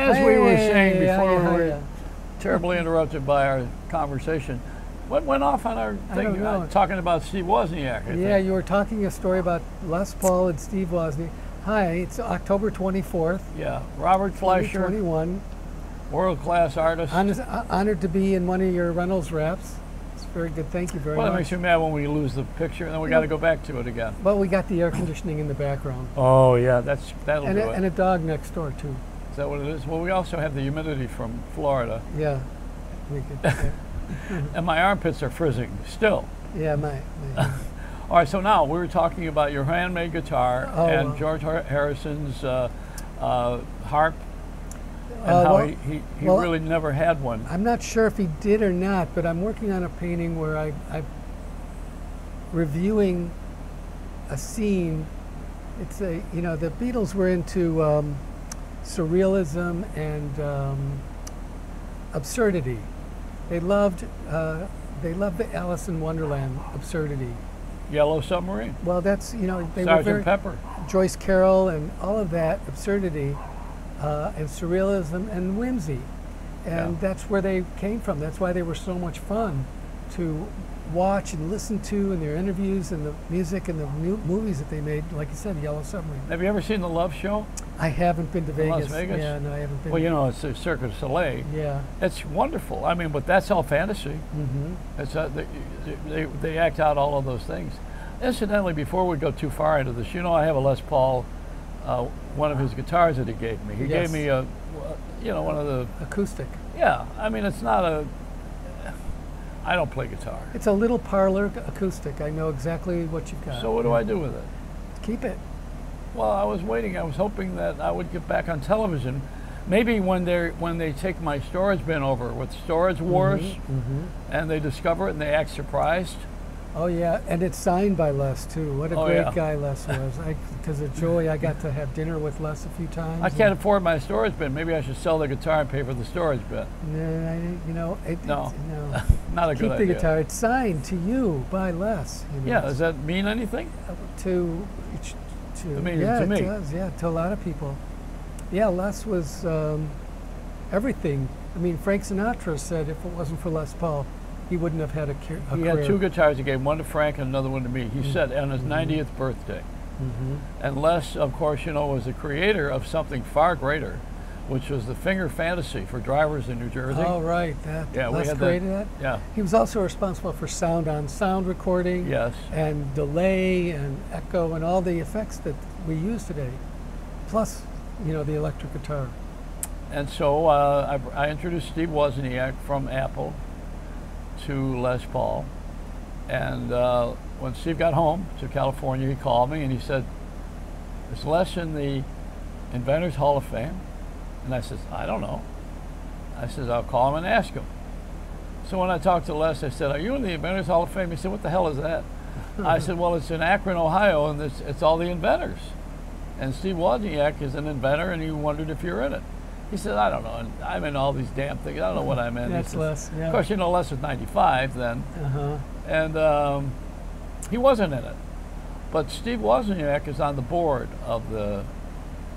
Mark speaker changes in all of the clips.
Speaker 1: as we were saying before we were
Speaker 2: yeah.
Speaker 1: terribly interrupted by our conversation, what went off on our
Speaker 2: I
Speaker 1: thing?
Speaker 2: don't know.
Speaker 1: Talking about Steve Wozniak. I
Speaker 2: Yeah,
Speaker 1: think.
Speaker 2: you were talking a story about Les Paul and Steve Wozniak. Hi, it's October 24th,
Speaker 1: Yeah, Robert Fleischer,
Speaker 2: 2021.
Speaker 1: world-class artist.
Speaker 2: Honored to be in one of your Reynolds wraps. It's very good. Thank you very
Speaker 1: Well, it
Speaker 2: much.
Speaker 1: makes me mad when we lose the picture, and then we got to go back to it again.
Speaker 2: Well, we got the air conditioning in the background.
Speaker 1: Oh yeah, that'll
Speaker 2: And
Speaker 1: do
Speaker 2: a,
Speaker 1: it.
Speaker 2: and a dog next door, too.
Speaker 1: Is that what it is? Well, we also have the humidity from Florida,
Speaker 2: Yeah. We could, yeah.
Speaker 1: and my armpits are frizzing still.
Speaker 2: Yeah, my
Speaker 1: All right, so now we were talking about your handmade guitar
Speaker 2: Oh,
Speaker 1: and
Speaker 2: wow.
Speaker 1: George Harrison's harp, and
Speaker 2: Uh,
Speaker 1: how
Speaker 2: well-
Speaker 1: he
Speaker 2: well,
Speaker 1: really never had one.
Speaker 2: I'm not sure if he did or not, but I'm working on a painting where I'm reviewing a scene. It's a, you know, the Beatles were into surrealism and absurdity. They loved the Alice in Wonderland absurdity.
Speaker 1: Yellow Submarine,
Speaker 2: Well, that's, you know, they were
Speaker 1: Sergeant
Speaker 2: very
Speaker 1: Pepper.
Speaker 2: Joyce Carol and all of that absurdity and surrealism and whimsy. And
Speaker 1: Yeah.
Speaker 2: that's where they came from. That's why they were so much fun to watch and listen to in their interviews and the music and the movies that they made. Like you said, Yellow Submarine.
Speaker 1: Have you ever seen The Love Show?
Speaker 2: I haven't been to
Speaker 1: In Las
Speaker 2: Vegas.
Speaker 1: Vegas?
Speaker 2: Yeah, no, I haven't been.
Speaker 1: Well, you know, it's a Cirque du Soleil.
Speaker 2: Yeah.
Speaker 1: It's wonderful. I mean, but that's all fantasy.
Speaker 2: Mm-hmm.
Speaker 1: It's they act out all of those things. Incidentally, before we go too far into this, you know, I have a Les Paul, one of his guitars that he gave me. He
Speaker 2: Yes.
Speaker 1: gave me a, you know, one of the.
Speaker 2: Acoustic.
Speaker 1: Yeah, I mean, it's not a. I don't play guitar.
Speaker 2: It's a little parlor acoustic. I know exactly what you've got.
Speaker 1: So what do I do with it?
Speaker 2: Keep it.
Speaker 1: Well, I was waiting. I was hoping that I would get back on television. Maybe when they take my storage bin over with Storage Wars,
Speaker 2: Mm-hmm.
Speaker 1: and they discover it and they act surprised.
Speaker 2: Oh yeah, and it's signed by Les too. What a
Speaker 1: Oh,
Speaker 2: great
Speaker 1: yeah.
Speaker 2: guy Les was. Because of Joey, I got to have dinner with Les a few times.
Speaker 1: I can't afford my storage bin. Maybe I should sell the guitar and pay for the storage bin.
Speaker 2: You know,
Speaker 1: No.
Speaker 2: no.
Speaker 1: Not a
Speaker 2: Keep
Speaker 1: good
Speaker 2: the
Speaker 1: idea.
Speaker 2: guitar. It's signed to you by Les. You know,
Speaker 1: Yeah, does that mean anything?
Speaker 2: to
Speaker 1: mean,
Speaker 2: yeah,
Speaker 1: to
Speaker 2: it
Speaker 1: me.
Speaker 2: does. Yeah, to a lot of people. Yeah, Les was everything. I mean, Frank Sinatra said if it wasn't for Les Paul, he wouldn't have had a
Speaker 1: He
Speaker 2: career.
Speaker 1: had two guitars. He gave one to Frank and another one to me. He said on his 90th birthday.
Speaker 2: Mm-hmm.
Speaker 1: And Les, of course, you know, was the creator of something far greater, which was the Finger Fantasy for drivers in New Jersey.
Speaker 2: Oh, right. That
Speaker 1: Yeah, we
Speaker 2: Les
Speaker 1: had
Speaker 2: created that.
Speaker 1: Yeah.
Speaker 2: He was also responsible for sound recording.
Speaker 1: Yes.
Speaker 2: And delay and echo and all the effects that we use today, plus, you know, the electric guitar.
Speaker 1: And so I introduced Steve Wozniak from Apple to Les Paul. And when Steve got home to California, he called me and he said, "Is Les in the Inventors Hall of Fame?" And I said, "I don't know." I said, "I'll call him and ask him." So when I talked to Les, I said, "Are you in the Inventors Hall of Fame?" He said, "What the hell is that?" I said, "Well, it's in Akron, Ohio, and it's all the inventors. And Steve Wozniak is an inventor, and he wondered if you're in it." He said, "I don't know. And I'm in all these damn things. I don't know what I'm in."
Speaker 2: That's
Speaker 1: He said,
Speaker 2: Les, yeah.
Speaker 1: Of course, you know, Les was 95 then,
Speaker 2: Uh-huh.
Speaker 1: and he wasn't in it. But Steve Wozniak is on the board of the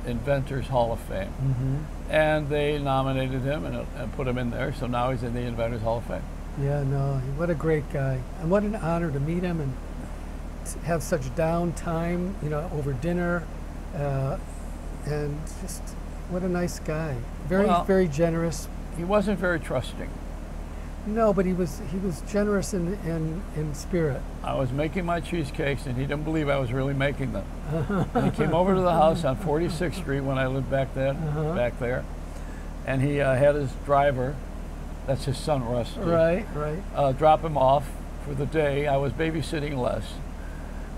Speaker 1: Inventors Hall of Fame.
Speaker 2: Mm-hmm.
Speaker 1: And they nominated him and put him in there, so now he's in the Inventors Hall of Fame.
Speaker 2: Yeah, no, what a great guy. And what an honor to meet him and to have such downtime, you know, over dinner. And just, what a nice guy. Very,
Speaker 1: Well,
Speaker 2: very generous.
Speaker 1: He wasn't very trusting.
Speaker 2: No, but he was generous in spirit.
Speaker 1: I was making my cheesecakes, and he didn't believe I was really making them. And he came over to the house on 46th Street when I lived back then, back there, and he had his driver, that's his son Rusty,
Speaker 2: Right.
Speaker 1: drop him off for the day. I was babysitting Les,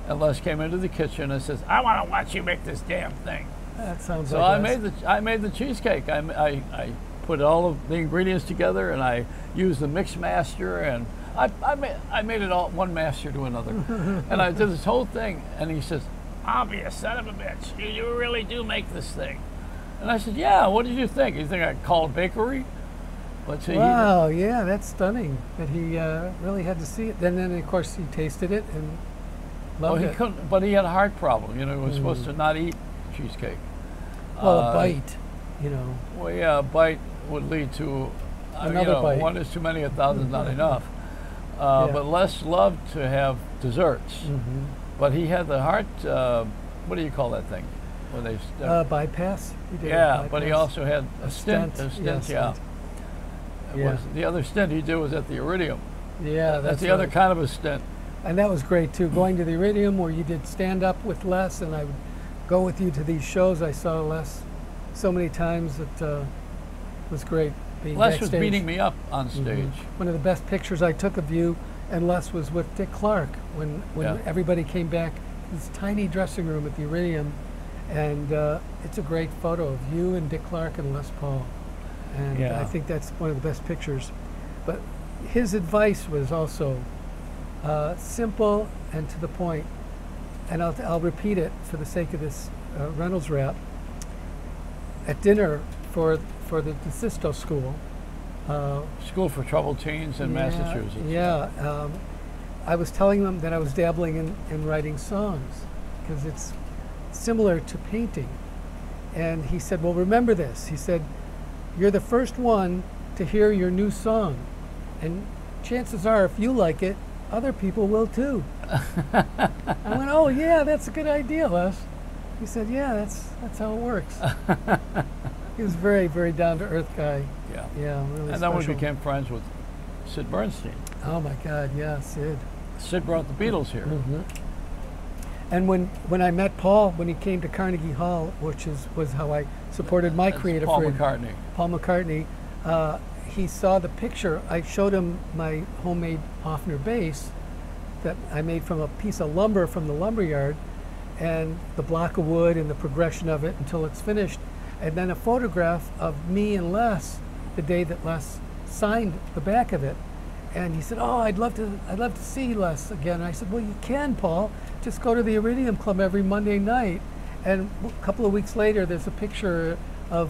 Speaker 1: and Les came into the kitchen and says, "I want to watch you make this damn thing."
Speaker 2: That sounds
Speaker 1: So
Speaker 2: like
Speaker 1: I made the cheesecake. I put all of the ingredients together, and I used the mix master, and I made it all one master to another. And I did this whole thing, and he says, "I'll be a son of a bitch. You really do make this thing." And I said, "Yeah, what did you think? You think I call a bakery?" But see,
Speaker 2: Wow, yeah, that's stunning that he really had to see it. Then of course, he tasted it and
Speaker 1: well,
Speaker 2: loved
Speaker 1: he
Speaker 2: it.
Speaker 1: couldn't, but he had a heart problem. You know, he was supposed to not eat cheesecake.
Speaker 2: Well, a bite. you know.
Speaker 1: Well, yeah, a bite would lead to
Speaker 2: Another bite.
Speaker 1: One is too many, 1,000 is not enough.
Speaker 2: Yeah.
Speaker 1: But Les loved to have desserts.
Speaker 2: Mm-hmm.
Speaker 1: But he had the heart. What do you call that thing? When they
Speaker 2: Bypass. He did a
Speaker 1: yeah, but he
Speaker 2: bypass.
Speaker 1: also had a stent.
Speaker 2: stent.
Speaker 1: A stent,
Speaker 2: Yeah,
Speaker 1: yeah.
Speaker 2: stent. Yeah.
Speaker 1: The other stent he did was at the Iridium.
Speaker 2: Yeah,
Speaker 1: That's the other
Speaker 2: right.
Speaker 1: kind of a stent.
Speaker 2: And that was great too. Going to the Iridium where you did stand up with Les, and I would go with you to these shows. I saw Les so many times that was great. Being
Speaker 1: Les was
Speaker 2: backstage.
Speaker 1: beating me up on stage.
Speaker 2: Mhm. One of the best pictures I took of you and Les was with Dick Clark when
Speaker 1: Yeah.
Speaker 2: everybody came back. This tiny dressing room at the Iridium, and it's a great photo of you and Dick Clark and Les Paul. And
Speaker 1: Yeah.
Speaker 2: I think that's one of the best pictures. But his advice was also simple and to the point. And I'll repeat it for the sake of this Reynolds rap. At dinner for the DeSisto School,
Speaker 1: School for Troubled Teens in Massachusetts.
Speaker 2: yeah, I was telling them that I was dabbling in writing songs because it's similar to painting. And he said, well, remember this. He said, you're the first one to hear your new song. And chances are, if you like it, other people will too. I went, oh, yeah, that's a good idea, Les. He said, yeah, that's how it works. He was very, very down-to-earth guy.
Speaker 1: Yeah.
Speaker 2: Yeah, really
Speaker 1: And then we
Speaker 2: special.
Speaker 1: became friends with Sid Bernstein.
Speaker 2: Oh, my God, yeah, Sid.
Speaker 1: Sid brought the Beatles here.
Speaker 2: Mhm. And when I met Paul, when he came to Carnegie Hall, which was how I supported my
Speaker 1: That's
Speaker 2: creative
Speaker 1: Paul
Speaker 2: friend,
Speaker 1: McCartney.
Speaker 2: Paul McCartney, he saw the picture. I showed him my homemade Hofner bass that I made from a piece of lumber from the lumberyard, and the block of wood and the progression of it until it's finished, and then a photograph of me and Les the day that Les signed the back of it. And he said, oh, I'd love to see Les again. And I said, well, you can, Paul. Just go to the Iridium Club every Monday night. And a couple of weeks later, there's a picture of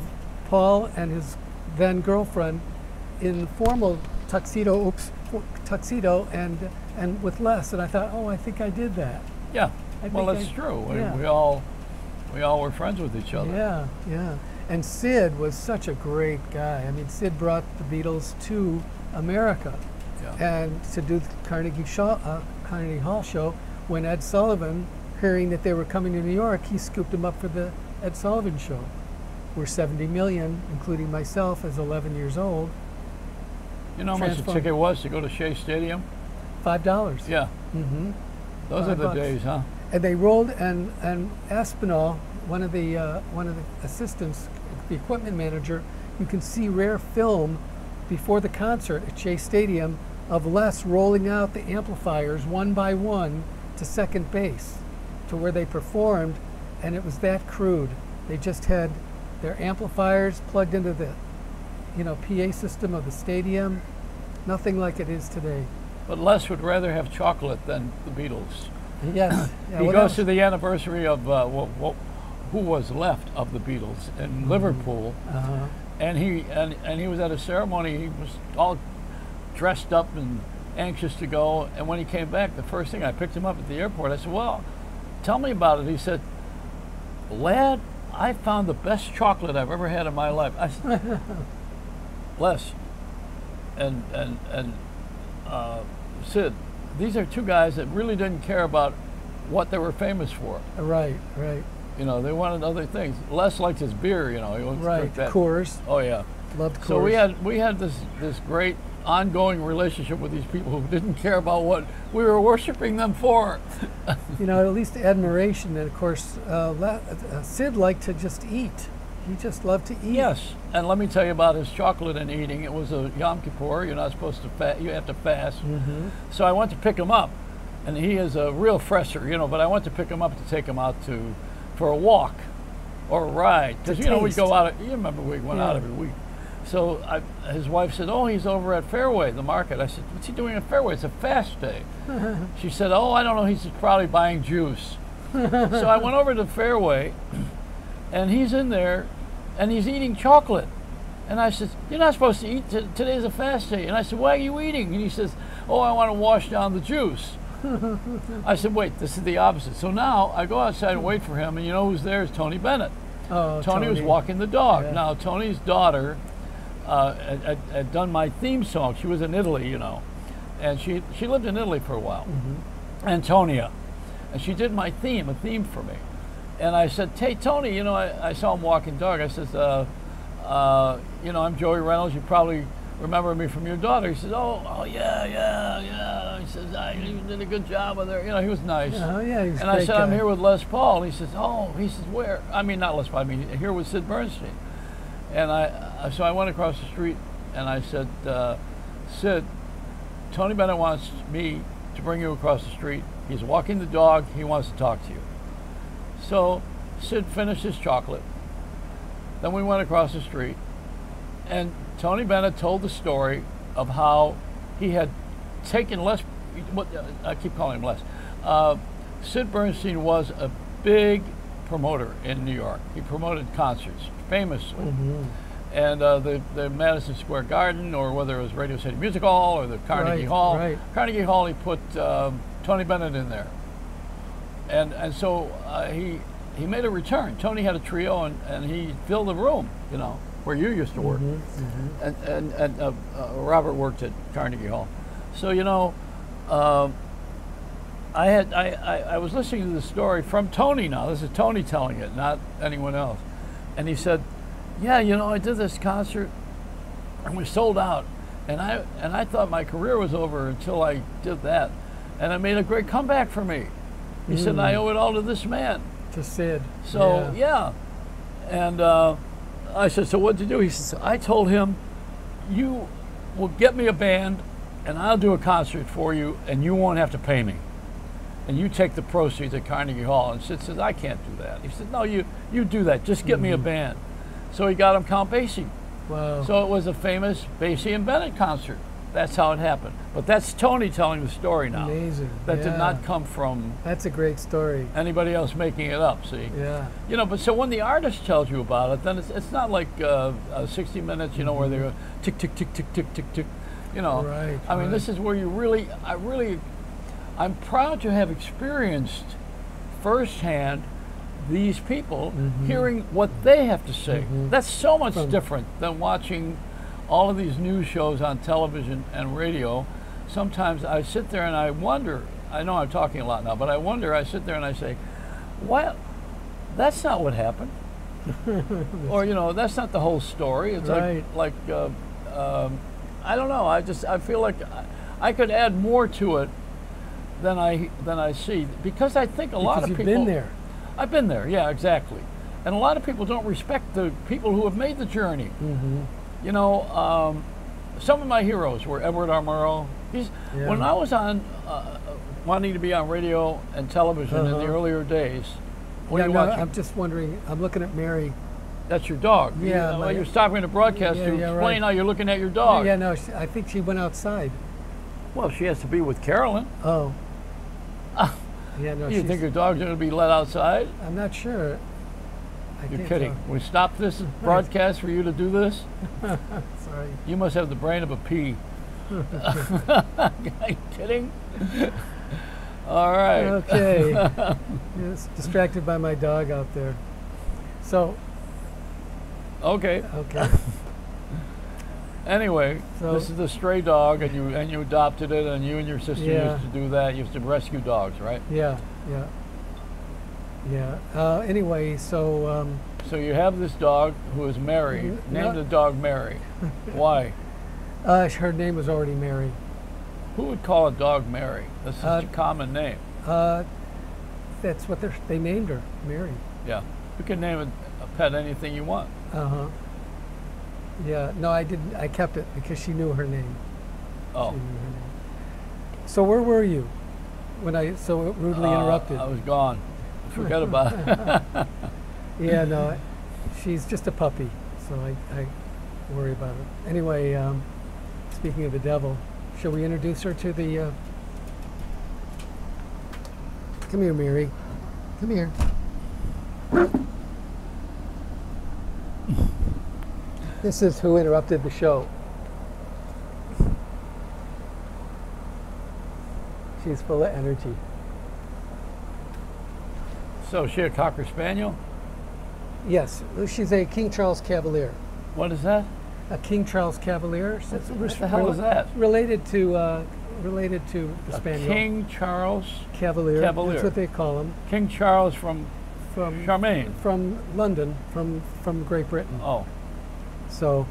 Speaker 2: Paul and his then girlfriend in formal tuxedo, and with Les. And I thought, oh, I think I did that.
Speaker 1: Yeah.
Speaker 2: I
Speaker 1: Well,
Speaker 2: think
Speaker 1: that's
Speaker 2: I-
Speaker 1: true.
Speaker 2: yeah.
Speaker 1: We all were friends with each other.
Speaker 2: Yeah, yeah. And Sid was such a great guy. I mean, Sid brought the Beatles to America.
Speaker 1: Yeah.
Speaker 2: And to do the Carnegie Hall show, when Ed Sullivan, hearing that they were coming to New York, he scooped them up for the Ed Sullivan show. We're 70 million, including myself as 11 years old.
Speaker 1: You know how much a
Speaker 2: Transform-
Speaker 1: ticket was to go to Shea Stadium?
Speaker 2: $5.
Speaker 1: Yeah.
Speaker 2: Mm-hmm.
Speaker 1: Those are the
Speaker 2: $5.
Speaker 1: days, huh?
Speaker 2: And they rolled, and Aspinall, one of the assistants, the equipment manager, you can see rare film before the concert at Shea Stadium of Les rolling out the amplifiers one by one to second base to where they performed, and it was that crude. They just had their amplifiers plugged into the PA system of the stadium, nothing like it is today.
Speaker 1: But Les would rather have chocolate than the Beatles.
Speaker 2: Yes. Yeah,
Speaker 1: He
Speaker 2: what
Speaker 1: goes
Speaker 2: else?
Speaker 1: to the anniversary of who was left of the Beatles in Liverpool,
Speaker 2: Uh-huh.
Speaker 1: and he was at a ceremony. He was all dressed up and anxious to go. And when he came back, the first thing, I picked him up at the airport. I said, "Well, tell me about it." He said, "Lad, I found the best chocolate I've ever had in my life." I said, Les and Sid, these are two guys that really didn't care about what they were famous for.
Speaker 2: Right, right,
Speaker 1: They wanted other things. Les liked his beer, he wanted to
Speaker 2: right.
Speaker 1: drink that.
Speaker 2: Coors,
Speaker 1: Oh yeah.
Speaker 2: loved Coors.
Speaker 1: So we had this great ongoing relationship with these people who didn't care about what we were worshiping them for.
Speaker 2: at least admiration. And of course, Sid liked to just eat. He just loved to eat.
Speaker 1: Yes, and let me tell you about his chocolate and eating. It was a Yom Kippur. You're not supposed to fast. You have to fast.
Speaker 2: Mm-hmm.
Speaker 1: So I went to pick him up, and he is a real fresher, But I went to pick him up to take him out for a walk or a ride, because we
Speaker 2: taste.
Speaker 1: go out. You remember we went out
Speaker 2: Yeah.
Speaker 1: every week. So his wife said, "Oh, he's over at Fairway, the market." I said, "What's he doing at Fairway? It's a fast day." She said, "Oh, I don't know. He's probably buying juice." So I went over to Fairway, and he's in there, and he's eating chocolate. And I said, "You're not supposed to eat. Today's a fast day." And I said, "Why are you eating?" And he says, "Oh, I want to wash down the juice." I said, "Wait, this is the opposite." So now I go outside and wait for him, and you know who's there is Tony Bennett.
Speaker 2: Oh,
Speaker 1: Tony was walking the dog.
Speaker 2: Yeah.
Speaker 1: Now, Tony's daughter had done my theme song. She was in Italy, you know, and she lived in Italy for a while, Antonia, and she did my theme, a theme for me. And I said, hey, Tony, you know, I saw him walking dog. I says, you know, I'm Joey Reynolds. You probably remember me from your daughter. He says, oh, yeah. He says, you did a good job with her. You know, he was nice.
Speaker 2: Oh, yeah, he was a
Speaker 1: And I
Speaker 2: great
Speaker 1: said, I'm
Speaker 2: guy.
Speaker 1: here with Les Paul. He says, oh, he says, where? I mean, not Les Paul, I mean, here with Sid Bernstein. And so I went across the street and I said, Sid, Tony Bennett wants me to bring you across the street. He's walking the dog. He wants to talk to you. So Sid finished his chocolate. Then we went across the street. And Tony Bennett told the story of how he had taken Les, I keep calling him Les. Sid Bernstein was a big promoter in New York. He promoted concerts famously. And the Madison Square Garden, or whether it was Radio City Music Hall or the Carnegie Hall.
Speaker 2: Right.
Speaker 1: Carnegie Hall, he put Tony Bennett in there. And so he made a return. Tony had a trio, and he filled the room, you know, where you used to work. And Robert worked at Carnegie Hall. So, you know, I was listening to the story from Tony now. This is Tony telling it, not anyone else. And he said, yeah, you know, I did this concert and we sold out. And I thought my career was over until I did that. And it made a great comeback for me. He said, I owe it all to this man.
Speaker 2: To Sid.
Speaker 1: So, yeah. And I said, so what'd you do? He said, I told him, you will get me a band and I'll do a concert for you and you won't have to pay me. And you take the proceeds at Carnegie Hall. And Sid says, I can't do that. He said, no, you do that. Just get me a band. So he got him Count Basie.
Speaker 2: Wow.
Speaker 1: So it was a famous Basie and Bennett concert. That's how it happened. But that's Tony telling the story now.
Speaker 2: Amazing.
Speaker 1: That did
Speaker 2: Yeah.
Speaker 1: not come from
Speaker 2: That's a great story.
Speaker 1: anybody else making it up, see?
Speaker 2: Yeah.
Speaker 1: You know, but so when the artist tells you about it, then it's not like 60 Minutes, you know, where they go tick, tick, tick, tick, tick, tick, tick. You know,
Speaker 2: Right,
Speaker 1: I mean,
Speaker 2: right.
Speaker 1: this is where I'm proud to have experienced firsthand these people hearing what they have to say. That's so much different than watching all of these news shows on television and radio. Sometimes I sit there and I wonder, I know I'm talking a lot now, but I sit there and I say, what? That's not what happened. Or, you know, that's not the whole story. It's
Speaker 2: Right.
Speaker 1: I don't know. I feel like I could add more to it than I see, because I think a lot
Speaker 2: Because
Speaker 1: of
Speaker 2: you've
Speaker 1: people.
Speaker 2: been there.
Speaker 1: I've been there, yeah, exactly. And a lot of people don't respect the people who have made the journey. You know, some of my heroes were Edward R. Murrow.
Speaker 2: Yeah.
Speaker 1: When I was on, wanting to be on radio and television in the earlier days, what
Speaker 2: Yeah,
Speaker 1: are you
Speaker 2: no,
Speaker 1: watching?
Speaker 2: I'm just wondering. I'm looking at Mary.
Speaker 1: That's your dog.
Speaker 2: Yeah,
Speaker 1: You're stopping the broadcast
Speaker 2: Yeah,
Speaker 1: to
Speaker 2: yeah,
Speaker 1: explain
Speaker 2: right.
Speaker 1: how you're looking at your dog.
Speaker 2: Yeah, no, I think she went outside.
Speaker 1: Well, she has to be with Carolyn.
Speaker 2: Oh. Yeah, no,
Speaker 1: You
Speaker 2: she's,
Speaker 1: think your dog's going to be let outside?
Speaker 2: I'm not sure. I
Speaker 1: You're
Speaker 2: can't
Speaker 1: kidding.
Speaker 2: tell.
Speaker 1: We stopped this broadcast for you to do this?
Speaker 2: Sorry.
Speaker 1: You must have the brain of a pea. Are you kidding? All right.
Speaker 2: Okay. Yes, distracted by my dog out there. So,
Speaker 1: Okay.
Speaker 2: okay.
Speaker 1: Anyway,
Speaker 2: So-
Speaker 1: this is the stray dog, and you adopted it, and you and your sister
Speaker 2: Yeah.
Speaker 1: used to do that. You used to rescue dogs, right?
Speaker 2: Yeah, yeah. Yeah. Anyway, so
Speaker 1: So you have this dog who is Mary. Name
Speaker 2: no.
Speaker 1: the dog Mary. Why?
Speaker 2: her name was already Mary.
Speaker 1: Who would call a dog Mary? This is a common name.
Speaker 2: That's what they named her, Mary.
Speaker 1: Yeah. You can name a pet anything you want.
Speaker 2: Uh-huh. Yeah, no, I didn't. I kept it because she knew her name.
Speaker 1: Oh.
Speaker 2: She knew her name. So where were you when I so rudely interrupted?
Speaker 1: I was gone. Forget about it.
Speaker 2: Yeah, no, she's just a puppy, so I worry about it. Anyway, speaking of the devil, shall we introduce her to the... Come here, Mary. Come here. This is who interrupted the show. She's full of energy.
Speaker 1: So, she a Cocker Spaniel?
Speaker 2: Yes, she's a King Charles Cavalier.
Speaker 1: What is that?
Speaker 2: A King Charles Cavalier.
Speaker 1: What the hell is that?
Speaker 2: Related to the
Speaker 1: A
Speaker 2: Spaniel.
Speaker 1: King Charles
Speaker 2: Cavalier.
Speaker 1: Cavalier.
Speaker 2: That's what they call him.
Speaker 1: King Charles from Charmaine.
Speaker 2: From London, from Great Britain.
Speaker 1: Oh,
Speaker 2: So,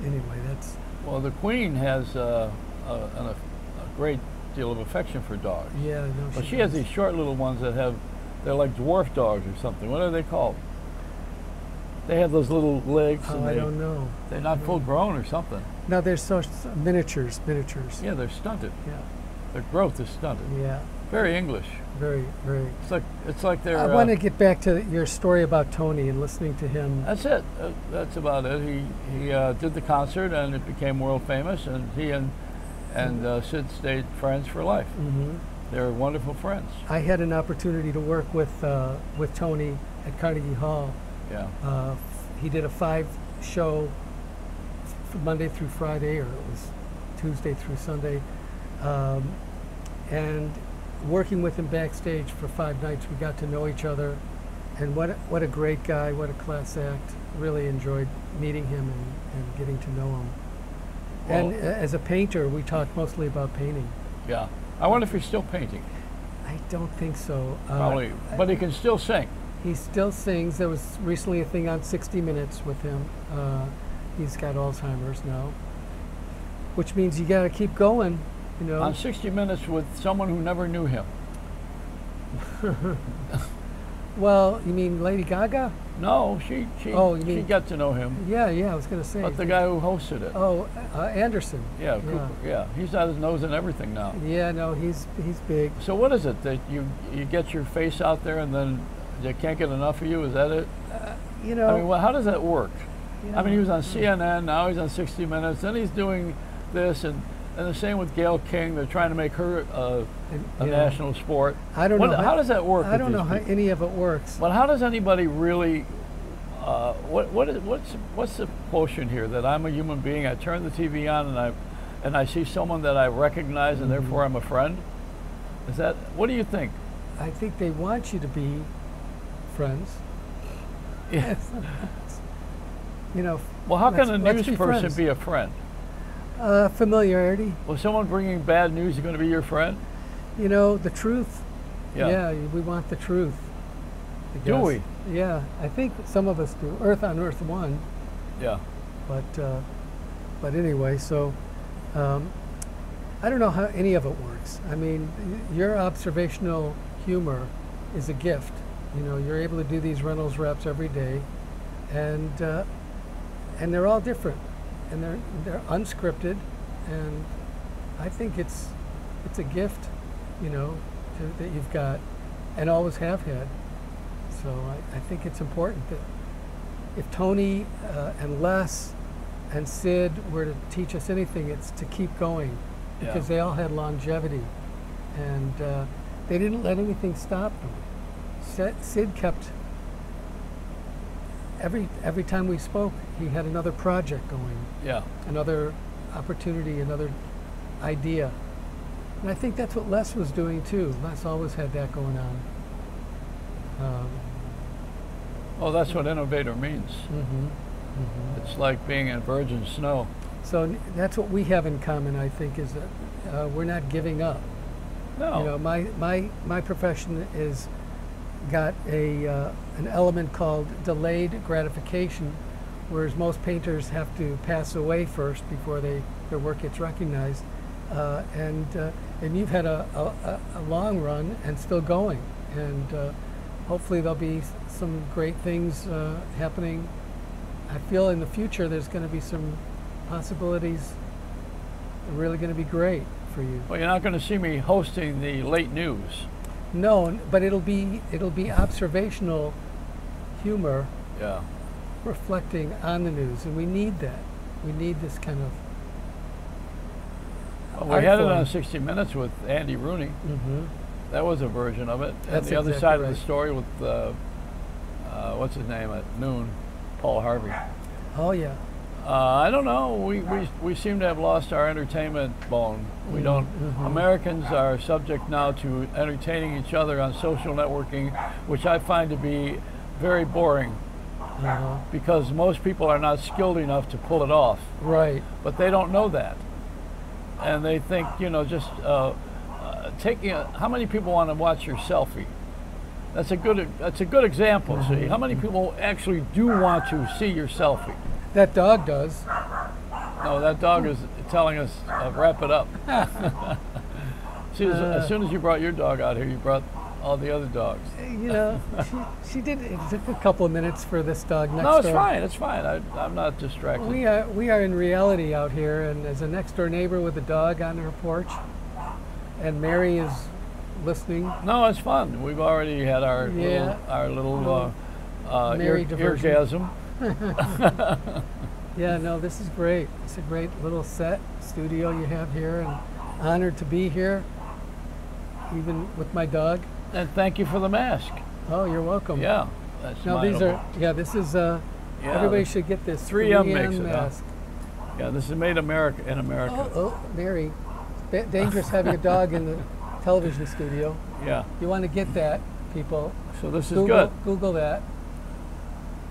Speaker 2: anyway, that's
Speaker 1: well, the Queen has a great deal of affection for dogs.
Speaker 2: yeah. No,
Speaker 1: Well, she has
Speaker 2: does.
Speaker 1: these short little ones that they're like dwarf dogs or something. What are they called? They have those little legs,
Speaker 2: Oh,
Speaker 1: and
Speaker 2: I don't know.
Speaker 1: they're not full grown or something.
Speaker 2: No, they're so miniatures.
Speaker 1: Yeah, they're stunted.
Speaker 2: Yeah.
Speaker 1: Their growth is stunted.
Speaker 2: Yeah.
Speaker 1: Very English.
Speaker 2: Very, very.
Speaker 1: It's like they're.
Speaker 2: I want to get back to your story about Tony and listening to him.
Speaker 1: That's it. That's about it. He did the concert and it became world famous, and he and Sid stayed friends for life.
Speaker 2: Hmm.
Speaker 1: They're wonderful friends.
Speaker 2: I had an opportunity to work with Tony at Carnegie Hall.
Speaker 1: Yeah.
Speaker 2: He did a 5-show Monday through Friday, or it was Tuesday through Sunday, and working with him backstage for 5 nights, we got to know each other. And what a great guy! What a class act! Really enjoyed meeting him and getting to know him.
Speaker 1: Well,
Speaker 2: And as a painter, we talked mostly about painting.
Speaker 1: Yeah. I wonder if he's still painting.
Speaker 2: I don't think so.
Speaker 1: Probably, but he can still sing.
Speaker 2: He still sings. There was recently a thing on 60 Minutes with him. He's got Alzheimer's now, which means you got to keep going. You know.
Speaker 1: On 60 Minutes with someone who never knew him.
Speaker 2: Well, you mean Lady Gaga?
Speaker 1: No, she
Speaker 2: Oh, you
Speaker 1: she
Speaker 2: mean-
Speaker 1: got to know him.
Speaker 2: Yeah, I was going to say.
Speaker 1: But the guy who hosted it.
Speaker 2: Oh, Anderson.
Speaker 1: Yeah, Cooper. Yeah, he's got his nose in everything now.
Speaker 2: Yeah, no, he's big.
Speaker 1: So what is it that you get your face out there and then they can't get enough of you? Is that it?
Speaker 2: You know.
Speaker 1: I mean, well, how does that work?
Speaker 2: you
Speaker 1: I mean, he
Speaker 2: know,
Speaker 1: was on CNN, now he's on 60 Minutes, then he's doing this, and the same with Gayle King. They're trying to make her a
Speaker 2: yeah.
Speaker 1: national sport.
Speaker 2: I don't know.
Speaker 1: How does that work?
Speaker 2: I
Speaker 1: with
Speaker 2: don't know
Speaker 1: these
Speaker 2: how
Speaker 1: people?
Speaker 2: any of it works.
Speaker 1: But how does anybody really? What's the quotient here? That I'm a human being. I turn the TV on and I see someone that I recognize, and therefore I'm a friend. Is that? What do you think?
Speaker 2: I think they want you to be friends.
Speaker 1: Yes.
Speaker 2: You know.
Speaker 1: Well, how can
Speaker 2: let's-
Speaker 1: a
Speaker 2: let's
Speaker 1: news
Speaker 2: be
Speaker 1: person
Speaker 2: friends.
Speaker 1: be a friend?
Speaker 2: Familiarity.
Speaker 1: Was someone bringing bad news going to be your friend?
Speaker 2: You know, the truth.
Speaker 1: Yeah.
Speaker 2: Yeah, we want the truth. I
Speaker 1: Do
Speaker 2: guess.
Speaker 1: we?
Speaker 2: Yeah, I think some of us do. Earth on Earth One,
Speaker 1: Yeah.
Speaker 2: but anyway, so I don't know how any of it works. I mean, your observational humor is a gift. You know, you're able to do these Reynolds reps every day, and they're all different, and they're unscripted, and I think it's a gift, you know, that you've got, and always have had. So I think it's important that if Tony and Les and Sid were to teach us anything, it's to keep going, because they all had longevity, and they didn't let anything stop them. Sid kept, every time we spoke, he had another project going,
Speaker 1: Yeah.
Speaker 2: another opportunity, another idea. And I think that's what Les was doing too. Les always had that going on.
Speaker 1: Oh, that's what innovator means.
Speaker 2: Mhm.
Speaker 1: It's like being in virgin snow.
Speaker 2: So that's what we have in common, I think, is that we're not giving up.
Speaker 1: No.
Speaker 2: You know, my profession is got an element called delayed gratification, whereas most painters have to pass away first before their work gets recognized. And you've had a long run and still going, and hopefully there'll be some great things happening. I feel in the future there's going to be some possibilities that are really going to be great for you.
Speaker 1: Well, you're not going to see me hosting the late news.
Speaker 2: No, but it'll be observational humor
Speaker 1: Yeah.
Speaker 2: reflecting on the news, and we need that. We need this kind of.
Speaker 1: Well, we had it on 60 Minutes with Andy Rooney.
Speaker 2: Mm-hmm.
Speaker 1: That was a version of it.
Speaker 2: That's
Speaker 1: and the other
Speaker 2: exactly
Speaker 1: side of
Speaker 2: right.
Speaker 1: the story with what's his name at noon, Paul Harvey.
Speaker 2: Oh yeah.
Speaker 1: I don't know. We seem to have lost our entertainment bone. We don't.
Speaker 2: Mhm.
Speaker 1: Americans are subject now to entertaining each other on social networking, which I find to be very boring because most people are not skilled enough to pull it off.
Speaker 2: Right.
Speaker 1: But they don't know that, and they think, you know, just taking how many people want to watch your selfie? That's a good example. See, how many people actually do want to see your selfie?
Speaker 2: That dog does.
Speaker 1: No, that dog is telling us wrap it up. See, as soon as you brought your dog out here, you brought all the other dogs.
Speaker 2: You know, she did. It took a couple of minutes for this dog next door.
Speaker 1: No, it's fine. It's fine. I'm not distracted.
Speaker 2: We are in reality out here, and there's a next door neighbor with a dog on her porch, and Mary is listening.
Speaker 1: No, it's fun. We've already had our little
Speaker 2: Mary diversion.
Speaker 1: orgasm.
Speaker 2: Yeah, no, this is great. It's a great little set studio you have here, and honored to be here, even with my dog.
Speaker 1: And thank you for the mask.
Speaker 2: Oh, you're welcome.
Speaker 1: Yeah, that's
Speaker 2: No,
Speaker 1: mine.
Speaker 2: these are. Yeah, this is. Everybody should get this
Speaker 1: 3M makes it, huh?
Speaker 2: mask.
Speaker 1: Yeah, this is made in America.
Speaker 2: Oh, Mary, dangerous having a dog in the television studio.
Speaker 1: Yeah.
Speaker 2: You want to get that, people.
Speaker 1: So this is good.
Speaker 2: Google that.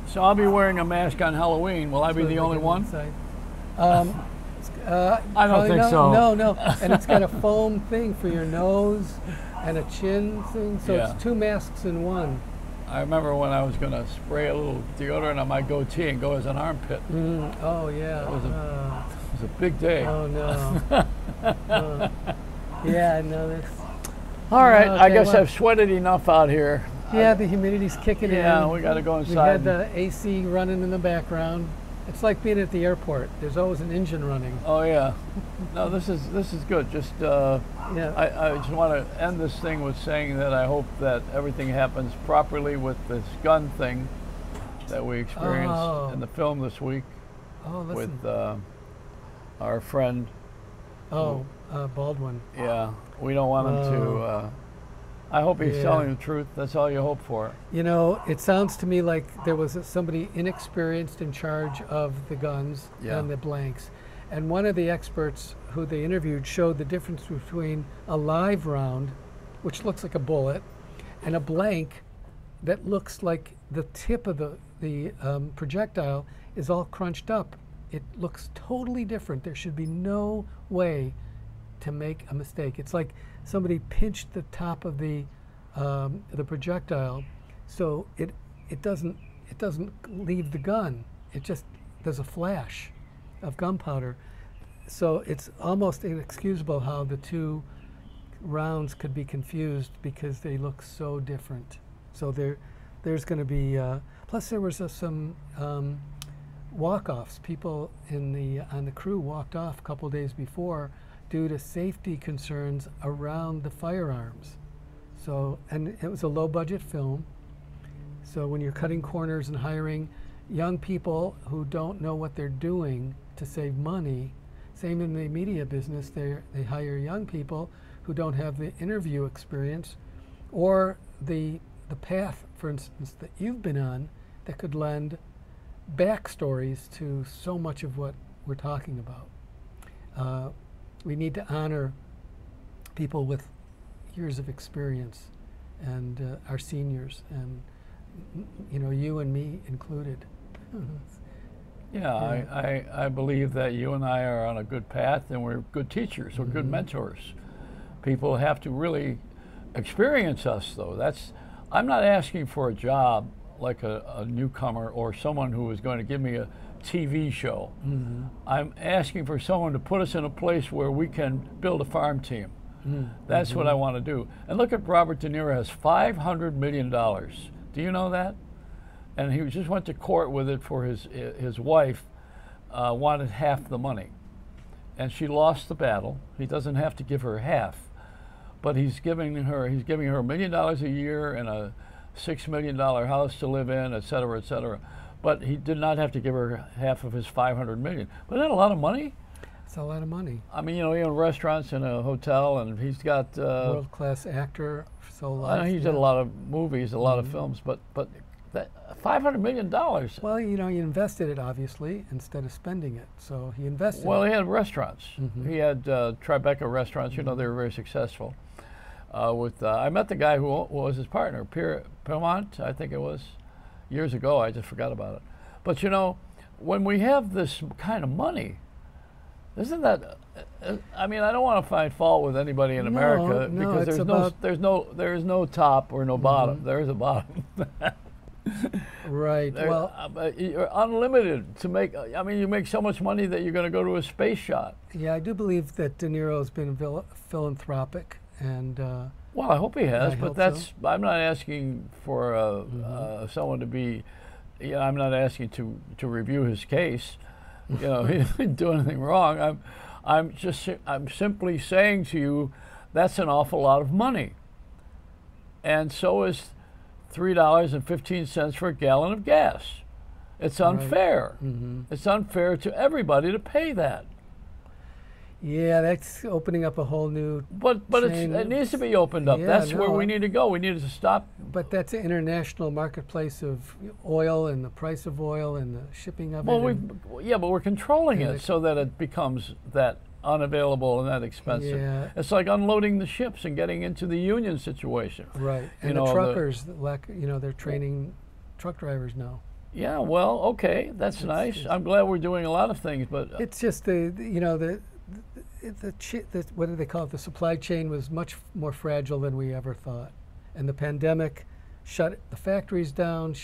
Speaker 1: So I'll be wearing a mask on Halloween. Will I be the only one?
Speaker 2: I
Speaker 1: don't think so.
Speaker 2: No, and it's got a foam thing for your nose and a chin thing, so
Speaker 1: Yeah.
Speaker 2: it's 2 masks in one.
Speaker 1: I remember when I was going to spray a little deodorant on my goatee and go as an armpit.
Speaker 2: Oh yeah.
Speaker 1: It was a big day.
Speaker 2: Oh no. Yeah, no, that's.
Speaker 1: All right, I
Speaker 2: Okay,
Speaker 1: guess
Speaker 2: well-
Speaker 1: I've sweated enough out here.
Speaker 2: Yeah, the humidity's kicking in.
Speaker 1: Yeah, we got to go
Speaker 2: We
Speaker 1: inside.
Speaker 2: had the AC running in the background. It's like being at the airport. There's always an engine running.
Speaker 1: Oh yeah. No, this is good. Just
Speaker 2: Yeah.
Speaker 1: I just want to end this thing with saying that I hope that everything happens properly with this gun thing that we experienced in the film this week
Speaker 2: Oh, listen.
Speaker 1: with our friend.
Speaker 2: Baldwin.
Speaker 1: Yeah, we don't want him to. I hope he's
Speaker 2: Yeah.
Speaker 1: telling the truth. That's all you hope for.
Speaker 2: You know, it sounds to me like there was somebody inexperienced in charge of the guns
Speaker 1: Yeah.
Speaker 2: and the blanks. And one of the experts who they interviewed showed the difference between a live round, which looks like a bullet, and a blank that looks like the tip of the projectile is all crunched up. It looks totally different. There should be no way to make a mistake. It's like somebody pinched the top of the projectile, so it doesn't leave the gun. It just there's a flash of gunpowder. So it's almost inexcusable how the 2 rounds could be confused because they look so different. So there's going to be plus there was some walk-offs. People on the crew walked off a couple days before due to safety concerns around the firearms. So, and it was a low-budget film. So when you're cutting corners and hiring young people who don't know what they're doing to save money, same in the media business, they hire young people who don't have the interview experience or the path, for instance, that you've been on that could lend backstories to so much of what we're talking about. We need to honor people with years of experience, and our seniors, and you know, you and me included.
Speaker 1: Yeah, I believe that you and I are on a good path, and we're good teachers, we're good mentors. People have to really experience us, though. I'm not asking for a job like a newcomer or someone who is going to give me a TV show. I'm asking for someone to put us in a place where we can build a farm team. That's what I want to do. And look at Robert De Niro has $500 million. Do you know that? And he just went to court with it for his wife wanted half the money. And she lost the battle. He doesn't have to give her half. But he's giving her $1 million a year and a $6 million house to live in, et cetera, et cetera. But he did not have to give her half of his $500 million. But isn't that a lot of money?
Speaker 2: It's a lot of money.
Speaker 1: I mean, you know, he owned restaurants and a hotel, and he's got
Speaker 2: world-class actor. So
Speaker 1: I know he did a lot of movies, a lot of films, but that $500 million.
Speaker 2: Well, you know, he invested it obviously instead of spending it. So he invested.
Speaker 1: Well,
Speaker 2: it.
Speaker 1: he had restaurants. He had Tribeca restaurants. You know, they were very successful. I met the guy who was his partner, Piermont, I think it was. years ago. I just forgot about it. But you know, when we have this kind of money, isn't that? I mean, I don't want to find fault with anybody in America
Speaker 2: no,
Speaker 1: because
Speaker 2: it's
Speaker 1: there is no top or no bottom. There is a bottom.
Speaker 2: Right. Well,
Speaker 1: you're unlimited to make. I mean, you make so much money that you're going to go to a space shot.
Speaker 2: yeah, I do believe that De Niro has been philanthropic, and
Speaker 1: Well, I hope he has,
Speaker 2: I
Speaker 1: but
Speaker 2: hope
Speaker 1: that's.
Speaker 2: so.
Speaker 1: I'm not asking for someone to be. Yeah, I'm not asking to review his case. You know, he didn't do anything wrong. I'm simply saying to you, that's an awful lot of money. And so is $3.15 for a gallon of gas. It's unfair. It's unfair to everybody to pay that.
Speaker 2: yeah, that's opening up a whole new.
Speaker 1: But
Speaker 2: chain.
Speaker 1: it needs to be opened up.
Speaker 2: Yeah,
Speaker 1: That's where
Speaker 2: no,
Speaker 1: we need to go. We need to stop.
Speaker 2: But that's an international marketplace of oil and the price of oil and the shipping of
Speaker 1: Well,
Speaker 2: it. and-
Speaker 1: but we're controlling
Speaker 2: Yeah,
Speaker 1: it so that it becomes that unavailable and that expensive.
Speaker 2: Yeah.
Speaker 1: It's like unloading the ships and getting into the union situation.
Speaker 2: right, and
Speaker 1: know,
Speaker 2: the
Speaker 1: the-
Speaker 2: truckers, they're training truck drivers now.
Speaker 1: Yeah, well, okay, that's nice. I'm glad we're doing a lot of things, but
Speaker 2: It's just what do they call it? The supply chain was much more fragile than we ever thought, and the pandemic shut the factories down,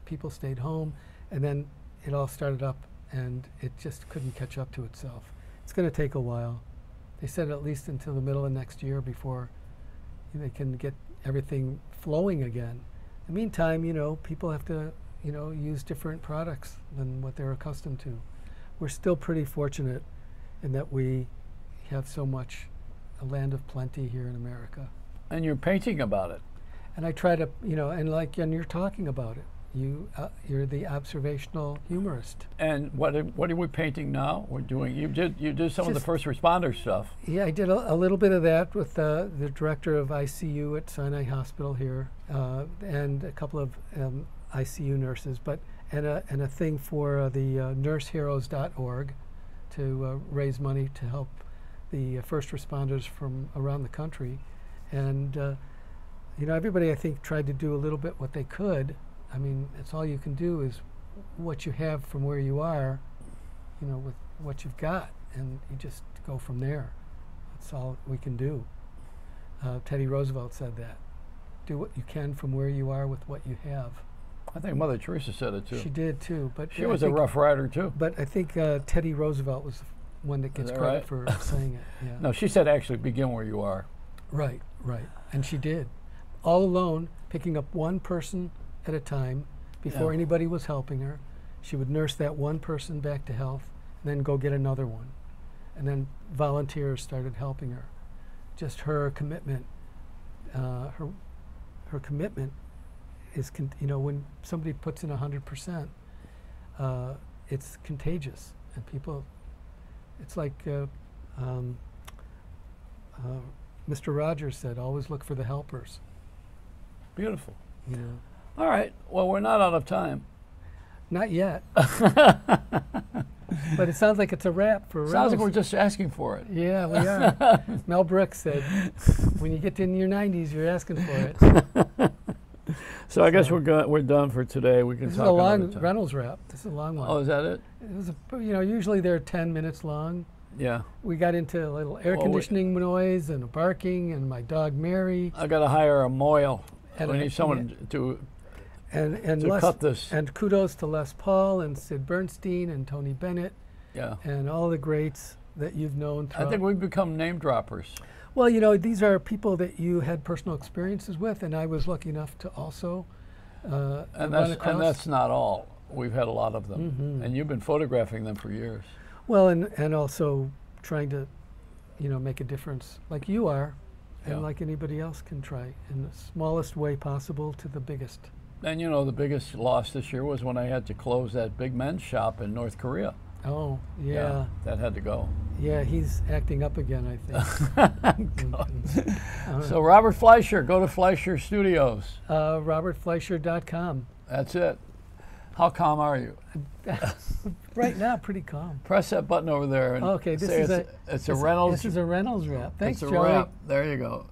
Speaker 2: people stayed home, and then it all started up, and it just couldn't catch up to itself. It's going to take a while. They said at least until the middle of next year before they can get everything flowing again. In the meantime, people have to, use different products than what they're accustomed to. We're still pretty fortunate in that we have so much a land of plenty here in America.
Speaker 1: and you're painting about it.
Speaker 2: And I try to, and you're talking about it. You're the observational humorist.
Speaker 1: And what are we painting now? We're doing. You did some of the
Speaker 2: Just-
Speaker 1: first responder stuff.
Speaker 2: Yeah, I did a little bit of that with the director of ICU at Sinai Hospital here, and a couple of ICU nurses, and a thing for the nurseheroes.org to raise money to help the first responders from around the country, and everybody I think tried to do a little bit what they could. I mean, it's all you can do is what you have from where you are, with what you've got, and you just go from there. That's all we can do. Teddy Roosevelt said that. Do what you can from where you are with what you have.
Speaker 1: I think Mother Teresa said it too.
Speaker 2: She did too, but
Speaker 1: She was a Rough Rider too.
Speaker 2: But I think Teddy Roosevelt was the one that gets
Speaker 1: that
Speaker 2: credit
Speaker 1: right?
Speaker 2: for saying it. Yeah.
Speaker 1: No, she said actually begin where you are.
Speaker 2: Right, and she did, all alone, picking up one person at a time before
Speaker 1: Yeah.
Speaker 2: anybody was helping her. She would nurse that one person back to health, and then go get another one, and then volunteers started helping her. Just her commitment, her commitment is, when somebody puts in 100%, it's contagious, and people. It's like Mr. Rogers said, "Always look for the helpers."
Speaker 1: Beautiful.
Speaker 2: You know,
Speaker 1: All right. Well, we're not out of time.
Speaker 2: not yet, but it sounds like it's a wrap for
Speaker 1: Sounds like we're
Speaker 2: Reynolds.
Speaker 1: just asking for it.
Speaker 2: Yeah, we are. Mel Brooks said, "When you get in your 90s, you're asking for it."
Speaker 1: So I guess we're done for today. We can
Speaker 2: This is
Speaker 1: talk
Speaker 2: a
Speaker 1: another
Speaker 2: long
Speaker 1: time.
Speaker 2: Reynolds wrap. This is a long one.
Speaker 1: Oh, is that it?
Speaker 2: It was usually they're 10 minutes long.
Speaker 1: Yeah.
Speaker 2: We got into a little air
Speaker 1: Well,
Speaker 2: conditioning noise and a barking and my dog Mary
Speaker 1: I got to hire a moil.
Speaker 2: And
Speaker 1: we
Speaker 2: a-
Speaker 1: need someone to
Speaker 2: and
Speaker 1: to
Speaker 2: Les,
Speaker 1: cut this.
Speaker 2: and kudos to Les Paul and Sid Bernstein and Tony Bennett
Speaker 1: Yeah.
Speaker 2: and all the greats that you've known.
Speaker 1: I
Speaker 2: throughout-
Speaker 1: think we've become name droppers.
Speaker 2: Well, these are people that you had personal experiences with, and I was lucky enough to also run across.
Speaker 1: And that's not all. We've had a lot of them,
Speaker 2: Mm-hmm.
Speaker 1: and you've been photographing them for years.
Speaker 2: Well, and also trying to, make a difference like you are, and
Speaker 1: Yeah.
Speaker 2: like anybody else can try in the smallest way possible to the biggest.
Speaker 1: And the biggest loss this year was when I had to close that big men's shop in North Korea.
Speaker 2: Oh, yeah.
Speaker 1: That had to go.
Speaker 2: Yeah, he's acting up again, I think.
Speaker 1: So Robert Fleischer, go to Fleischer Studios.
Speaker 2: RobertFleischer.com.
Speaker 1: That's it. How calm are you?
Speaker 2: Right now, pretty calm.
Speaker 1: Press that button over there and
Speaker 2: Okay, this
Speaker 1: say
Speaker 2: is
Speaker 1: it's a Reynolds.
Speaker 2: This is a Reynolds wrap. Thanks,
Speaker 1: it's a
Speaker 2: Joey.
Speaker 1: wrap. There you go.